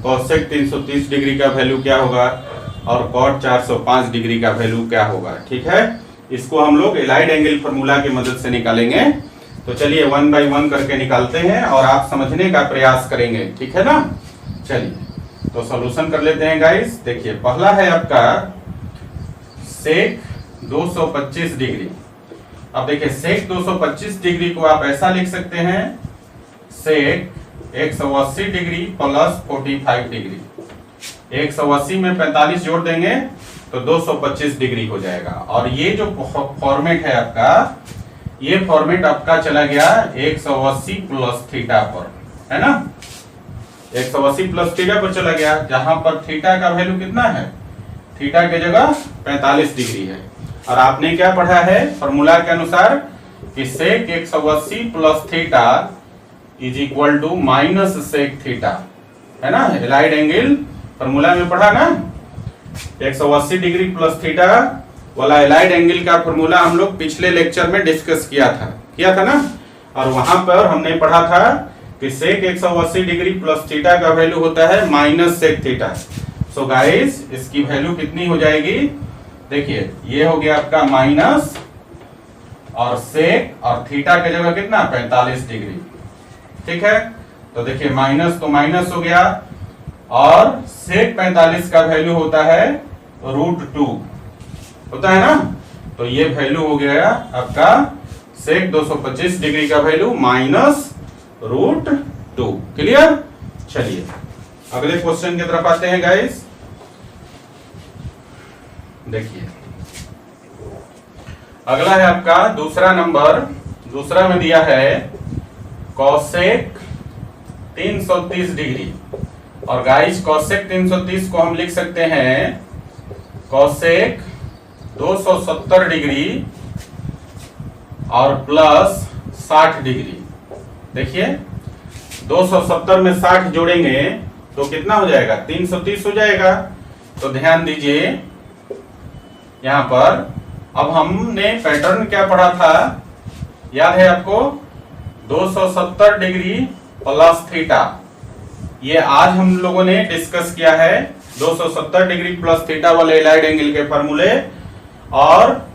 कोसेक 330 डिग्री का वैल्यू क्या होगा, और कॉट 405 डिग्री का वैल्यू क्या होगा। ठीक है, इसको हम लोग एलाइड एंगल फार्मूला की मदद से निकालेंगे। तो चलिए 1 बाई 1 करके निकालते हैं और आप समझने का प्रयास करेंगे, ठीक है ना। चलिए तो सॉल्यूशन कर लेते हैं गाइस। देखिए पहला है आपका सेक 225 डिग्री। अब देखिए सेक 225 डिग्री को आप ऐसा लिख सकते हैं, सेक 180 डिग्री प्लस 45 डिग्री। 180 में 45 जोड़ देंगे तो 225 डिग्री हो जाएगा। और ये जो फॉर्मेट है आपका, ये फॉर्मेट आपका चला गया 180 प्लस थीटा पर, है ना। 180 प्लस थीटा पर चला गया, जहां पर थीटा का वैल्यू कितना है, थीटा की जगह 45 डिग्री है। और आपने क्या पढ़ा है फॉर्मूला के अनुसार कि sec 180 plus theta is equal to minus sec theta, है ना। एलाइड एंगल फॉर्मूला में पढ़ा ना, 180 डिग्री प्लस थीटा वाला एलाइड एंगल का फॉर्मूला हम लोग पिछले लेक्चर में डिस्कस किया था ना। और वहां पर हमने पढ़ा था कि सेक 180 डिग्री प्लस थीटा का वैल्यू होता है minus sec theta. So guys इसकी वैल्यू कितनी हो जाएगी, देखिए ये हो गया आपका माइनस और सेक और थीटा की जगह कितना 45 डिग्री, ठीक है। तो देखिए माइनस तो माइनस हो गया और सेक 45 का वैल्यू होता है √2 होता है ना। तो ये वैल्यू हो गया आपका सेक 225 डिग्री का वैल्यू माइनस √2। क्लियर। चलिए अगले क्वेश्चन की तरफ आते हैं गाइस। देखिए अगला है आपका दूसरा नंबर, दूसरा में दिया है कॉसेक 330 डिग्री। और गाइस कॉसेक 330 को हम लिख सकते हैं कॉसेक 270 डिग्री और प्लस 60 डिग्री। देखिए 270 में 60 जोड़ेंगे तो कितना हो जाएगा 330 हो जाएगा। तो ध्यान दीजिए यहां पर अब हमने पैटर्न क्या पढ़ा था, याद है आपको, 270 डिग्री प्लस थीटा। ये आज हम लोगों ने डिस्कस किया है 270 डिग्री प्लस थीटा वाले एलाइड एंगल के फॉर्मूले। और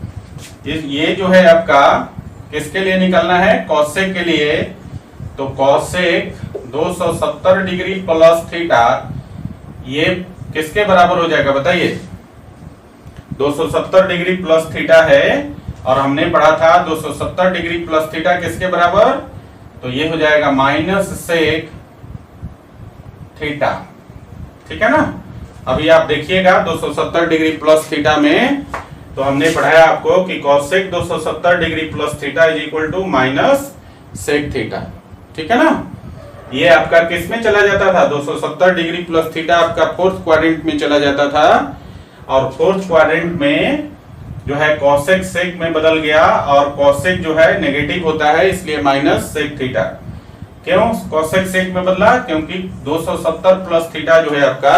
ये जो है आपका किसके लिए निकालना है, कॉसेक के लिए। तो कॉसेक 270 डिग्री प्लस थीटा ये किसके बराबर हो जाएगा बताइए, 270 डिग्री प्लस थीटा है और हमने पढ़ा था 270 डिग्री प्लस थीटा किसके बराबर, तो ये हो जाएगा माइनस सेक थीटा, ठीक है ना। अभी आप देखिएगा 270 डिग्री प्लस थीटा में तो हमने पढ़ाया आपको कि cosec 270 degree plus theta is equal to minus sec theta, ठीक है ना। ये आपका किस में चला जाता था, 270 डिग्री प्लस थीटा आपका फोर्थ क्वाड्रेंट में चला जाता था। और फोर्थ क्वाड्रेंट में जो है कॉसेक सेक में बदल गया और कॉसेक जो है नेगेटिव होता है, इसलिए माइनस सेक थीटा। क्यों कॉसेक सेक में बदला, क्योंकि 270 प्लस थीटा जो है आपका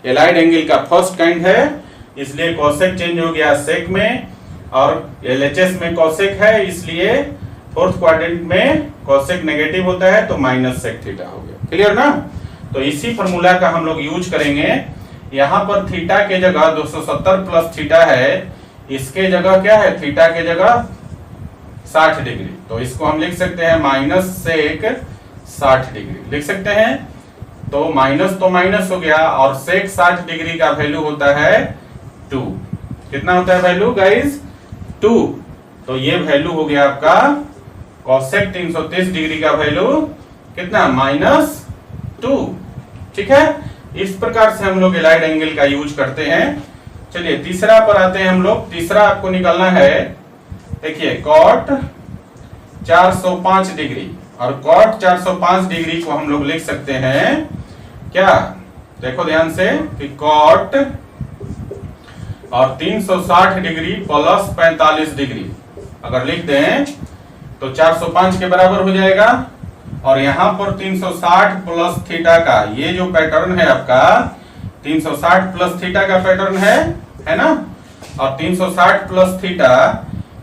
एलाइड एंगल का फर्स्ट काइंड है, इसलिए कॉसेक चेंज हो गया सेक में। और एलएचएस में कॉसेक है, इसलिए फोर्थ क्वाड्रेंट में कॉसेक नेगेटिव होता है तो माइनस सेक थीटा हो गया। क्लियर ना। तो इसी फॉर्मूला का हम लोग यूज करेंगे। यहां पर थीटा के जगह 270 प्लस थीटा है, इसके जगह क्या है, थीटा के जगह 60 डिग्री। तो इसको हम लिख सकते हैं माइनस सेक 60 डिग्री लिख सकते हैं। तो माइनस हो गया और सेक 60 डिग्री का वैल्यू होता है 2। कितना होता है वैल्यू गाइस, 2। तो ये वैल्यू हो गया आपका कॉसेक 330 डिग्री का वैल्यू कितना, -2, ठीक है। इस प्रकार से हम लोग एलाइड एंगल का यूज करते हैं। चलिए तीसरा पर आते हैं हम लोग। तीसरा आपको निकालना है, देखिए कॉट 405 डिग्री। और कॉट 405 डिग्री को हम लोग लिख सकते हैं क्या, देखो ध्यान से कि कॉट और 360 डिग्री प्लस 45 डिग्री अगर लिख दें तो 405 के बराबर हो जाएगा। और यहां पर 360 प्लस थीटा का ये जो पैटर्न है आपका 360 प्लस थीटा का पैटर्न है ना। और 360 प्लस थीटा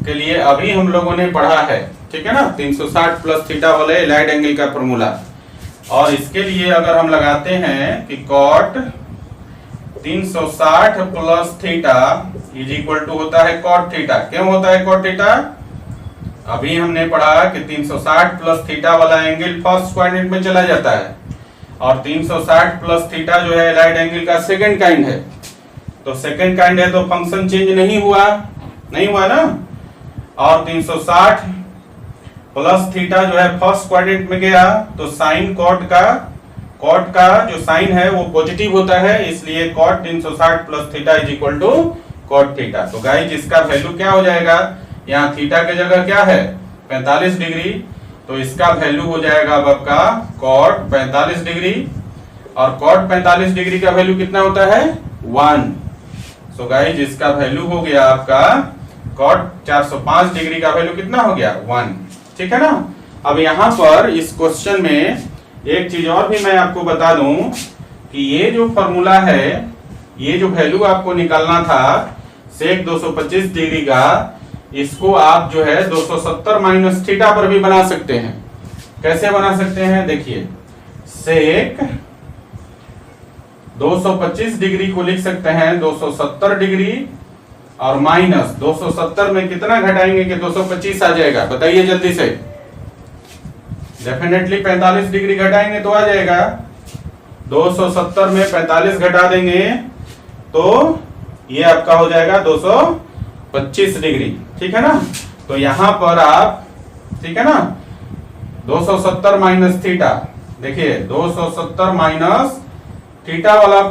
के लिए अभी हम लोगों ने पढ़ा है, ठीक है ना, 360 प्लस थीटा वाले एलाइड एंगल का फॉर्मूला। और इसके लिए अगर हम लगाते हैं कि cot 360 plus theta is equal to होता है कॉट थीटा। क्यों होता है कॉट थीटा, अभी हमने पढ़ा कि 360 प्लस थीटा वाला एंगल फर्स्ट क्वाड्रेंट में चला जाता है और 360 प्लस थीटा जो है एलाइड एंगल का सेकंड काइंड है। तो सेकंड काइंड है तो फंक्शन चेंज नहीं हुआ ना। और 360 प्लस थीटा जो है फर्स्ट क्वाड्रेंट में गया तो साइन कॉट का जो साइन है वो पॉजिटिव होता है, इसलिए cot 360 plus theta is equal to cot theta. तो गाइस इसका वैल्यू क्या हो जाएगा, यहाँ थीटा के जगह क्या है 45 डिग्री, तो इसका वैल्यू हो जाएगा अब आपका कॉट 45 डिग्री। और कॉट 45 डिग्री का वैल्यू कितना होता है 1। सो गाइस इसका वैल्यू हो गया आपका कॉट 405 डिग्री का वैल्यू कितना हो गया 1। ठीक है ना। अब यहाँ पर इस क्वेश्चन में एक चीज और भी मैं आपको बता दूं कि ये जो फॉर्मूला है, ये जो वैल्यू आपको निकालना था सेक 225 डिग्री का, इसको आप जो है 270 माइनस थीटा पर भी बना सकते हैं। कैसे बना सकते हैं देखिए, सेक 225 डिग्री को लिख सकते हैं 270 डिग्री और माइनस 270 में कितना घटाएंगे कि 225 आ जाएगा, बताइए जल्दी से। डेफिनेटली 45 डिग्री घटाएंगे तो आ जाएगा। 270 में 45 घटा देंगे तो ये आपका हो जाएगा 225 डिग्री। ठीक है ना। तो यहां पर आप, ठीक है ना, 270 माइनस थीटा, देखिए 270 माइनस थीटा वाला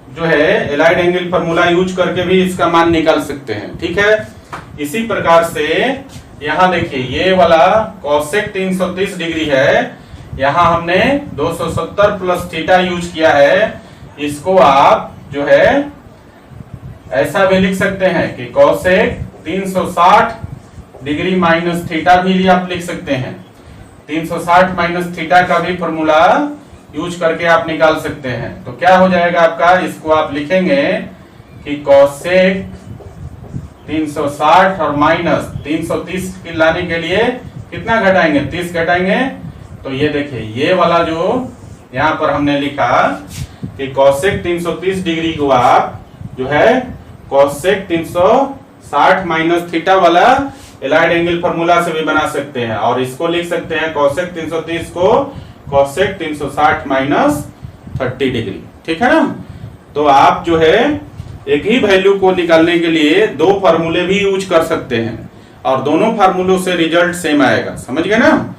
जो है एलाइड एंगल फार्मूला यूज करके भी इसका मान निकाल सकते हैं। ठीक है। इसी प्रकार से यहां देखिए ये वाला कोसेक 330 डिग्री है, यहां हमने 270 प्लस थीटा यूज किया है। इसको आप जो है ऐसा भी लिख सकते हैं कि कोसेक 360 डिग्री माइनस थीटा भी आप लिख सकते हैं। 360 माइनस थीटा का भी फॉर्मूला यूज करके आप निकाल सकते हैं। तो क्या हो जाएगा आपका, इसको आप लिखेंगे कि कोसेक 360 और माइनस 330 की लाने के लिए कितना घटाएंगे 30 घटाएंगे। तो ये देखिए ये वाला जो यहां पर हमने लिखा कि कोसेक 330 डिग्री को आप जो है कोसेक 360 माइनस थीटा वाला एलाइड एंगल फार्मूला से भी बना सकते हैं, और इसको लिख सकते हैं कोसेक 330 को कोसेक 360 माइनस 30 डिग्री। ठीक है ना। तो आप जो है एक ही वैल्यू को निकालने के लिए दो फार्मूले भी यूज कर सकते हैं और दोनों फार्मूलों से रिजल्ट सेम आएगा। समझ गए ना।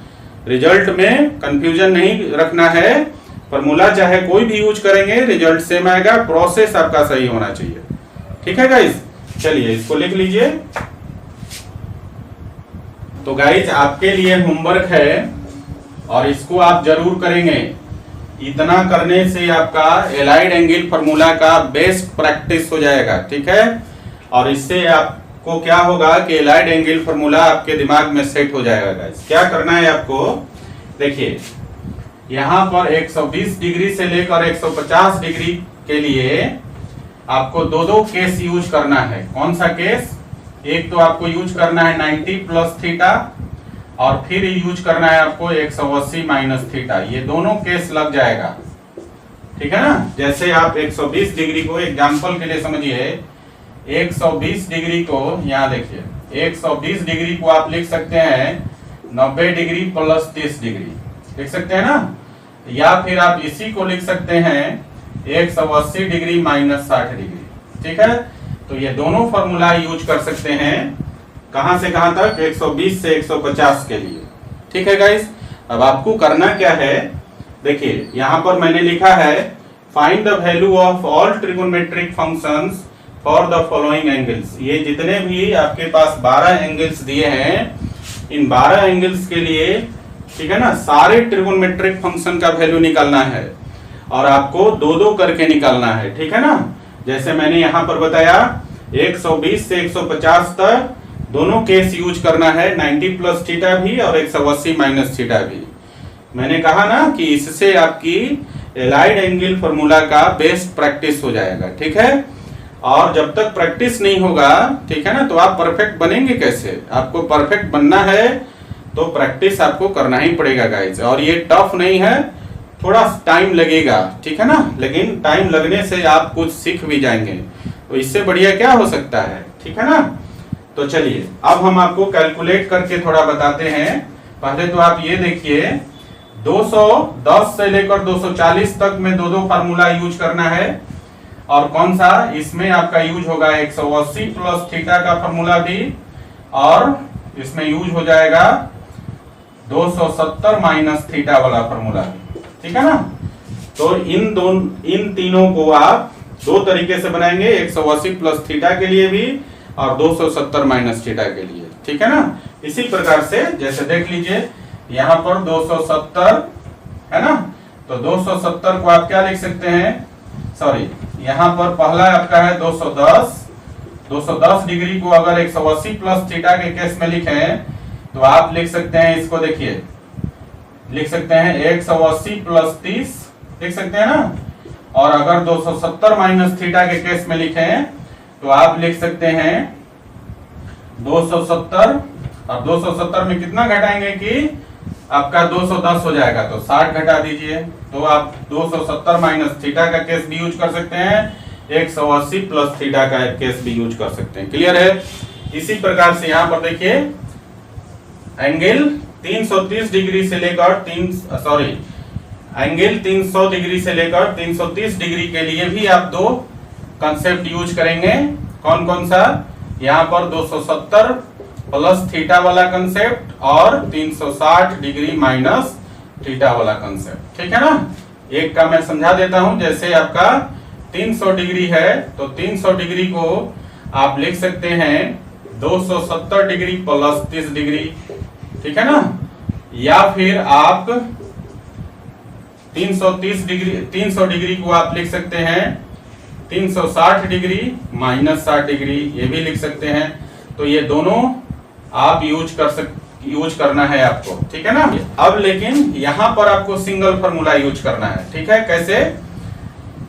रिजल्ट में कंफ्यूजन नहीं रखना है, फार्मूला चाहे कोई भी यूज करेंगे रिजल्ट सेम आएगा, प्रोसेस आपका सही होना चाहिए। ठीक है गाइस, चलिए इसको लिख लीजिए। तो गाइस आपके लिए होमवर्क है और इसको आप जरूर करेंगे। इतना करने से आपका एलाइड एंगल फार्मूला का बेस्ट प्रैक्टिस हो जाएगा। ठीक है। और इससे आपको क्या होगा कि एलाइड एंगल फार्मूला आपके दिमाग में सेट हो जाएगा। गाइस क्या करना है आपको, देखिए यहां पर 120 डिग्री से लेकर 150 डिग्री के लिए आपको दो केस यूज करना है। कौन सा केस, एक तो आपको यूज करना है 90 प्लस थीटा और फिर यूज करना है आपको 180 माइनस थीटा। ये दोनों केस लग जाएगा। ठीक है ना। जैसे आप 120 डिग्री को एग्जांपल के लिए समझिए, 120 डिग्री को यहाँ देखिए 120 डिग्री को आप लिख सकते हैं 90 डिग्री प्लस 30 डिग्री लिख सकते हैं ना, या फिर आप इसी को लिख सकते हैं 180 डिग्री माइनस 60 डिग्री। ठीक है। तो ये दोनों फॉर्मूला यूज कर सकते हैं। कहां से कहां तक, 120 से 150 के लिए। ठीक है गाइस। अब आपको करना क्या है, देखिए यहां पर मैंने लिखा है find the value of all trigonometric functions for the following angles. ये जितने भी आपके पास 12 एंगल्स दिए हैं, इन 12 एंगल्स के लिए, ठीक है ना, सारे ट्रिगोनोमेट्रिक फंक्शन का वैल्यू निकालना है और आपको दो करके निकालना है। ठीक है ना। जैसे मैंने यहां पर बताया 120 से 150 तक दोनों केस यूज करना है, 90 प्लस थीटा भी और 180 माइनस थीटा भी। मैंने कहा ना कि इससे आपकी एलाइड एंगल फार्मूला का बेस्ट प्रैक्टिस हो जाएगा। ठीक है। और जब तक प्रैक्टिस नहीं होगा, ठीक है ना, तो आप परफेक्ट बनेंगे कैसे। आपको परफेक्ट बनना है तो प्रैक्टिस आपको करना ही पड़ेगा गाइस। और ये टफ नहीं है, थोड़ा टाइम लगेगा। ठीक है ना। लेकिन टाइम लगने से आप कुछ सीख भी जाएंगे, तो इससे बढ़िया क्या हो सकता है। ठीक है ना। तो चलिए अब हम आपको कैलकुलेट करके थोड़ा बताते हैं। पहले तो आप ये देखिए 210 से लेकर 240 तक में दो फार्मूला यूज करना है। और कौन सा, इसमें आपका यूज होगा 180 प्लस थीटा का फार्मूला भी, और इसमें यूज हो जाएगा 270 माइनस थीटा वाला फार्मूला भी, ठीक है ना। तो इन तीनों को आप दो तरीके से बनाएंगे, 180 प्लस थीटा के लिए भी और 270 माइनस थीटा के लिए, ठीक है ना। इसी प्रकार से जैसे देख लीजिए यहाँ पर 270 है ना, तो 270 को आप क्या लिख सकते हैं, सॉरी यहाँ पर पहला आपका है 210 डिग्री को अगर 180 प्लस थीटा के केस में लिखें तो आप लिख सकते हैं, इसको देखिए लिख सकते हैं 180 प्लस 30 लिख सकते हैं ना। और अगर 270 माइनस थीटा के केस में लिखें तो आप लिख सकते हैं 270, और 270 में कितना घटाएंगे कि आपका 210 हो जाएगा, तो 60 घटा दीजिए, तो आप 270 माइनस थीटा का केस भी यूज कर सकते हैं, 180 प्लस थीटा का केस भी यूज कर सकते हैं। क्लियर है। इसी प्रकार से यहाँ पर देखिए एंगल 330 डिग्री से लेकर एंगल 300 डिग्री से लेकर 330 डिग्री के लिए भी आप दो कंसेप्ट यूज करेंगे। कौन कौन सा, यहाँ पर 270 प्लस थीटा वाला कंसेप्ट और 360 डिग्री माइनस थीटा वाला कंसेप्ट, ठीक है ना। एक का मैं समझा देता हूं, जैसे आपका 300 डिग्री है तो 300 डिग्री को आप लिख सकते हैं 270 डिग्री प्लस 30 डिग्री, ठीक है ना। या फिर आप 300 डिग्री को आप लिख सकते हैं 360 डिग्री माइनस 60 डिग्री, ये भी लिख सकते हैं। तो ये दोनों आप यूज करना है आपको, ठीक है ना। अब लेकिन यहां पर आपको सिंगल फार्मूला यूज करना है, ठीक है। कैसे,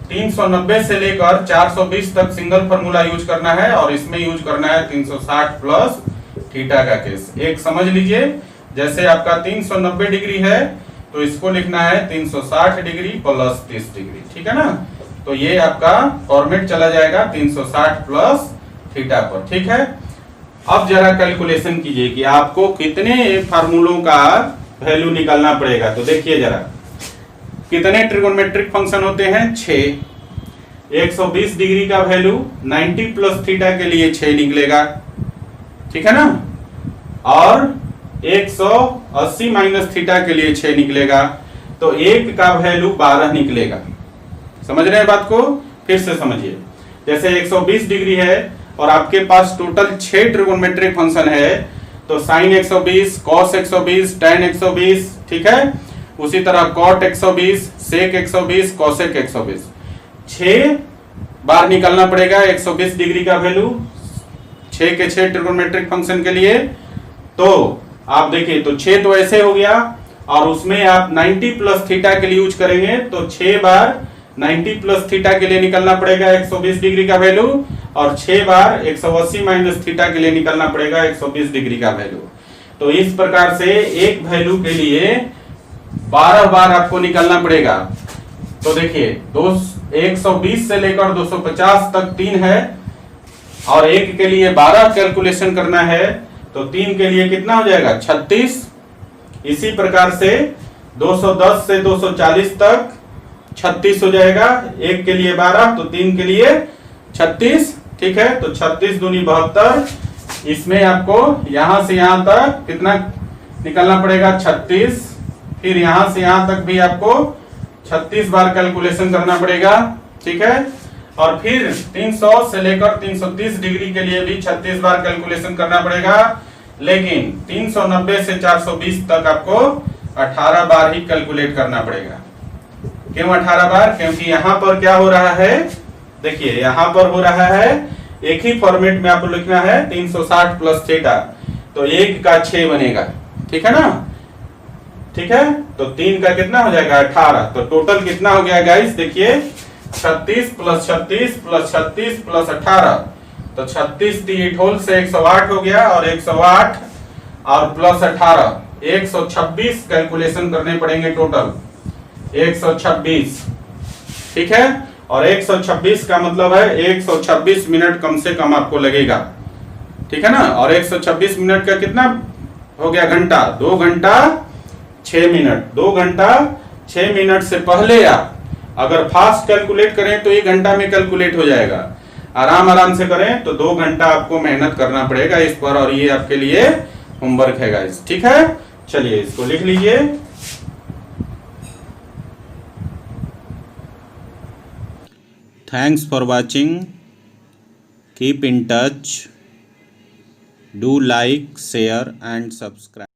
390 से लेकर 420 तक सिंगल फार्मूला यूज करना है, और इसमें यूज करना है 360 प्लस थीटा का केस। एक समझ लीजिए, जैसे आपका 390 डिग्री है तो इसको लिखना है 360 डिग्री प्लस 30 डिग्री, ठीक है ना। तो ये आपका फॉर्मेट चला जाएगा 360 प्लस थीटा पर, ठीक है। अब जरा कैलकुलेशन कीजिए कि आपको कितने फार्मूलों का वैल्यू निकालना पड़ेगा। तो देखिए जरा कितने ट्रिगोनोमेट्रिक फंक्शन होते हैं, 6। 120 डिग्री का वैल्यू 90 प्लस थीटा के लिए 6 निकलेगा, ठीक है ना। और 180 माइनस थीटा के लिए 6 निकलेगा, तो एक का वैल्यू 12 निकलेगा। समझ रहे हैं बात को, फिर से समझिए। जैसे 120 डिग्री है और आपके पास टोटल 6 ट्रिगोनोमेट्रिक फंक्शन है, तो साइन 120, कॉस 120, tan 120, ठीक है। उसी तरह कॉट 120, सेक 120, कोसेक 120, 6 बार निकालना पड़ेगा 120 डिग्री का वैल्यू 6 के 6 ट्रिगोनोमेट्रिक फंक्शन के लिए। तो आप देखिए, तो 6 तो ऐसे हो गया, और उसमें आप 90 प्लस थीटा के लिए यूज करेंगे तो 6 बार 90 प्लस थीटा के लिए निकलना पड़ेगा 120 डिग्री का वैल्यू, और 6 बार 180 माइनस थीटा के लिए निकलना पड़ेगा 120 डिग्री का वैल्यू। तो इस प्रकार से एक वैल्यू के लिए 12 बार आपको निकलना पड़ेगा। तो देखिए 120 से लेकर 250 तक 3 है, और एक के लिए 12 कैलकुलेशन करना है, तो 3 के लिए कितना हो जाएगा 36। इसी प्रकार से 210 से 240 तक 36 हो जाएगा, एक के लिए 12 तो 3 के लिए 36, ठीक है। तो 36 दूनी 72, इसमें आपको यहां से यहां तक कितना निकलना पड़ेगा 36, फिर यहां से यहां तक भी आपको 36 बार कैलकुलेशन करना पड़ेगा, ठीक है। और फिर 300 से लेकर 330 डिग्री के लिए भी 36 बार कैलकुलेशन करना पड़ेगा, लेकिन 390 से 420 तक आपको 18 बार ही कैलकुलेट करना पड़ेगा। क्यों 18 बार? क्योंकि यहाँ पर क्या हो रहा है, देखिए यहाँ पर हो रहा है एक ही फॉर्मेट में आपको लिखना है 360 प्लस थीटा, तो 1 का 6 बनेगा, ठीक है ना, ठीक है। तो 3 का कितना हो जाएगा 18, तो टोटल कितना हो गया गाइस, देखिए 36 प्लस 36 प्लस 36 प्लस 18, तो 36 3 होल से 108 हो गया, और 108 और प्लस 18 126 कैलकुलेशन करने पड़ेंगे टोटल 126, ठीक है। और 126 का मतलब है 126 मिनट कम से कम आपको लगेगा, ठीक है ना। और 126 मिनट का कितना हो गया घंटा, 2 घंटा 6 मिनट। 2 घंटा 6 मिनट से पहले आप अगर फास्ट कैलकुलेट करें तो 1 घंटा में कैलकुलेट हो जाएगा। आराम आराम से करें तो 2 घंटा आपको मेहनत करना पड़ेगा इस पर, और ये आपके लिए होमवर्क है गाइस, ठीक है। चलिए इसको लिख लीजिए। Thanks for watching, keep in touch, do like, share and subscribe.